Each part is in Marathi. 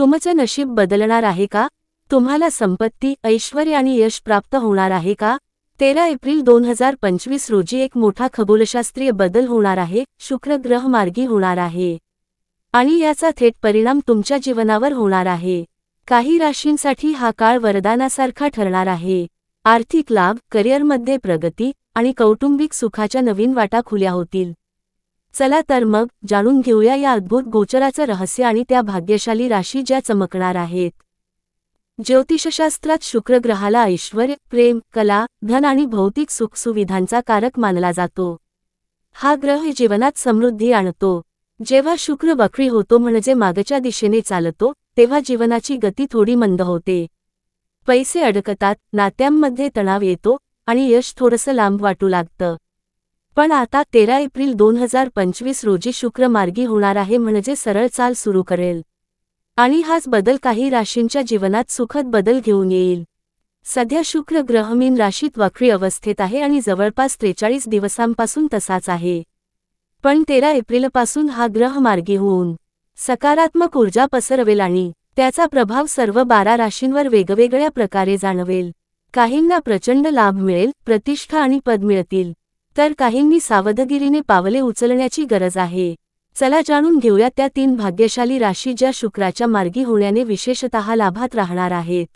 तुमचं नशीब बदलणार आहे का? तुम्हाला संपत्ती, ऐश्वर्य आणि यश प्राप्त होणार आहे का? 13 एप्रिल 2025 रोजी एक मोठा खगोलशास्त्रीय बदल होणार आहे. शुक्र ग्रह मार्गी होणार आहे आणि याचा थेट परिणाम तुमच्या जीवनावर होणार आहे. काही राशींसाठी हा काळ वरदानासारखा ठरणार आहे. आर्थिक लाभ, करिअरमध्ये प्रगती आणि कौटुंबिक सुखाच्या नवीन वाटा खुल्या होतील. चला तर मग जाणून घेऊया या अद्भुत गोचराचं रहस्य आणि त्या भाग्यशाली राशी ज्या चमकणार आहेत. ज्योतिषशास्त्रात शुक्र ग्रहाला ऐश्वर्य, प्रेम, कला, धन आणि भौतिक सुखसुविधांचा कारक मानला जातो. हा ग्रह जीवनात समृद्धी आणतो. जेव्हा शुक्र वक्री होतो म्हणजे मागच्या दिशेने चालतो, तेव्हा जीवनाची गती थोडी मंद होते. पैसे अडकतात, नात्यांमध्ये तणाव येतो आणि यश थोडंसं लांब वाटू लागतं. पण आता 13 एप्रिल 2025 रोजी शुक्र मार्गी होणार आहे म्हणजे सरळ चाल सुरू करेल. आणि हाच बदल काही राशींच्या जीवनात सुखद बदल घेऊन येईल. सध्या शुक्र ग्रह मीन राशीत वक्री अवस्थेत आहे आणि जवळपास 43 दिवसांपासून तसाच आहे. पण 13 एप्रिलपासून हा ग्रह मार्गी होऊन सकारात्मक ऊर्जा पसरवेल आणि त्याचा प्रभाव सर्व 12 राशींवर वेगवेगळ्या प्रकारे जाणवेल. काहींना प्रचंड लाभ मिळेल, प्रतिष्ठा आणि पद मिळतील, तर काहींनी सावधगिरीने पावले उचलण्याची गरज आहे. चला जाणून घेऊया त्या 3 भाग्यशाली राशी ज्या शुक्राच्या मार्गी होण्याने विशेषतः लाभात राहणार आहेत.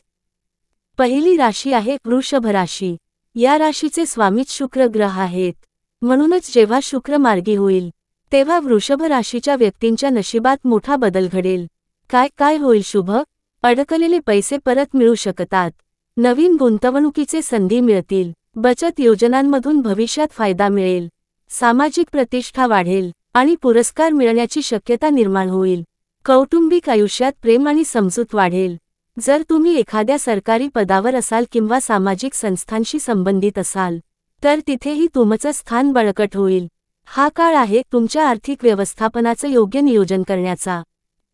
पहिली राशी आहे वृषभ राशी. या राशीचे स्वामीच शुक्र ग्रह आहेत. म्हणूनच जेव्हा शुक्र मार्गी होईल तेव्हा वृषभ राशीच्या व्यक्तींच्या नशिबात मोठा बदल घडेल. काय होईल शुभ? अडकलेले पैसे परत मिळू शकतात. नवीन गुंतवणुकीचे संधी मिळतील. बचत योजनांमधून भविष्यात फायदा मिळेल. सामाजिक प्रतिष्ठा वाढेल आणि पुरस्कार मिळण्याची शक्यता निर्माण होईल. कौटुंबिक आयुष्यात प्रेम आणि समजूत वाढेल. जर तुम्ही एखाद्या सरकारी पदावर असाल किंवा सामाजिक संस्थांशी संबंधित असाल तर तिथेही तुमचं स्थान बळकट होईल. हा काळ आहे तुमच्या आर्थिक व्यवस्थापनाचं योग्य नियोजन करण्याचा.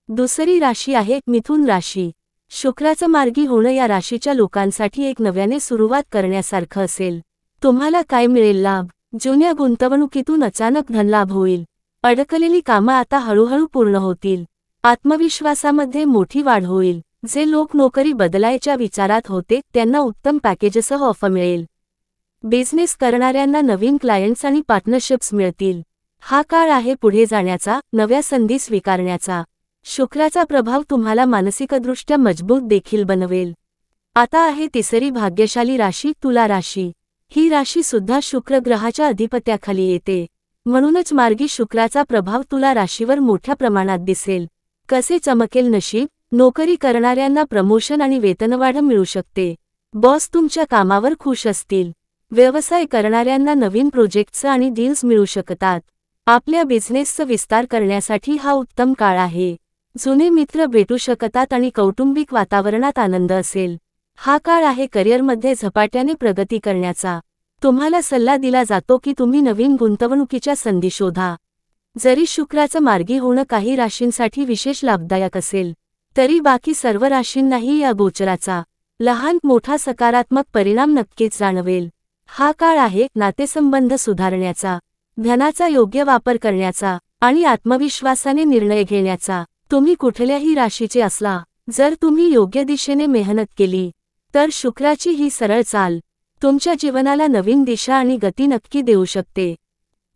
दुसरी राशी आहे मिथुन राशी. शुक्राचं मार्गी होणं या राशीच्या लोकांसाठी एक नव्याने सुरुवात करण्यासारखं असेल. तुम्हाला काय मिळेल लाभ? जुन्या गुंतवणुकीतून अचानक धनलाभ होईल. अडकलेली कामं आता हळूहळू पूर्ण होतील. आत्मविश्वासामध्ये मोठी वाढ होईल. जे लोक नोकरी बदलायच्या विचारात होते त्यांना उत्तम पॅकेजसह ऑफर मिळेल. बिझनेस करणाऱ्यांना नवीन क्लायंट्स आणि पार्टनरशिप्स मिळतील. हा काळ आहे पुढे जाण्याचा, नव्या संधी स्वीकारण्याचा. शुक्राचा प्रभाव तुम्हाला मानसिकदृष्ट्या मजबूत देखील बनवेल. आता आहे तिसरी भाग्यशाली राशी तुला राशी. ही राशी सुद्धा शुक्र ग्रहाच्या अधिपत्याखाली येते. म्हणूनच मार्गी शुक्राचा प्रभाव तुला राशीवर मोठ्या प्रमाणात दिसेल. कसे चमकेल नशीब? नोकरी करणाऱ्यांना प्रमोशन आणि वेतनवाढ मिळू शकते. बॉस तुमच्या कामावर खुश असतील. व्यवसाय करणाऱ्यांना नवीन प्रोजेक्ट्स आणि डील्स मिळू शकतात. आपल्या बिझनेसचा विस्तार करण्यासाठी हा उत्तम काळ आहे. जुने मित्र भेटू शकतात आणि कौटुंबिक वातावरणात आनंद असेल. हा काळ आहे करिअरमध्ये झपाट्याने प्रगती करण्याचा. तुम्हाला सल्ला दिला जातो की तुम्ही नवीन गुंतवणुकीच्या संधी शोधा. जरी शुक्राचं मार्गी होणं काही राशींसाठी विशेष लाभदायक असेल तरी बाकी सर्व राशींनाही या गोचराचा लहान मोठा सकारात्मक परिणाम नक्कीच जाणवेल. हा काळ आहे नातेसंबंध सुधारण्याचा, धनाचा योग्य वापर करण्याचा आणि आत्मविश्वासाने निर्णय घेण्याचा. तुम्ही कुठल्याही राशीचे असला, जर तुम्ही योग्य दिशेने मेहनत केली तर शुक्राची ही सरळ चाल तुमच्या जीवनाला नवीन दिशा आणि गती नक्की देऊ शकते.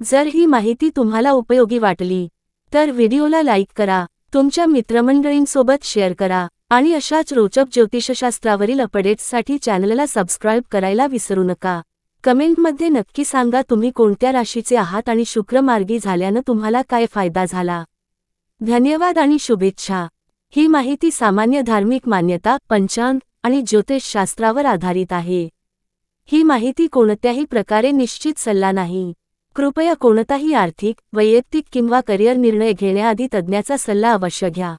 जर ही माहिती तुम्हाला उपयोगी वाटली तर व्हिडिओला लाईक करा, तुमच्या मित्रमंडळींसोबत शेअर करा आणि अशाच रोचक ज्योतिषशास्त्रावरील अपडेट्ससाठी चॅनलला सबस्क्राईब करायला विसरू नका. कमेंटमध्ये नक्की सांगा तुम्ही कोणत्या राशीचे आहात आणि शुक्र मार्गी झाल्यानं तुम्हाला काय फायदा झाला. धन्यवाद आणि शुभेच्छा. ही माहिती सामान्य धार्मिक मान्यता, पंचांग आणि ज्योतिषशास्त्रावर आधारित आहे. ही माहिती कोणत्याही प्रकारे निश्चित सल्ला नाही. कृपया कोणताही आर्थिक, वैयक्तिक किंवा करिअर निर्णय घेण्याआधी तज्ज्ञाचा सल्ला अवश्य घ्या.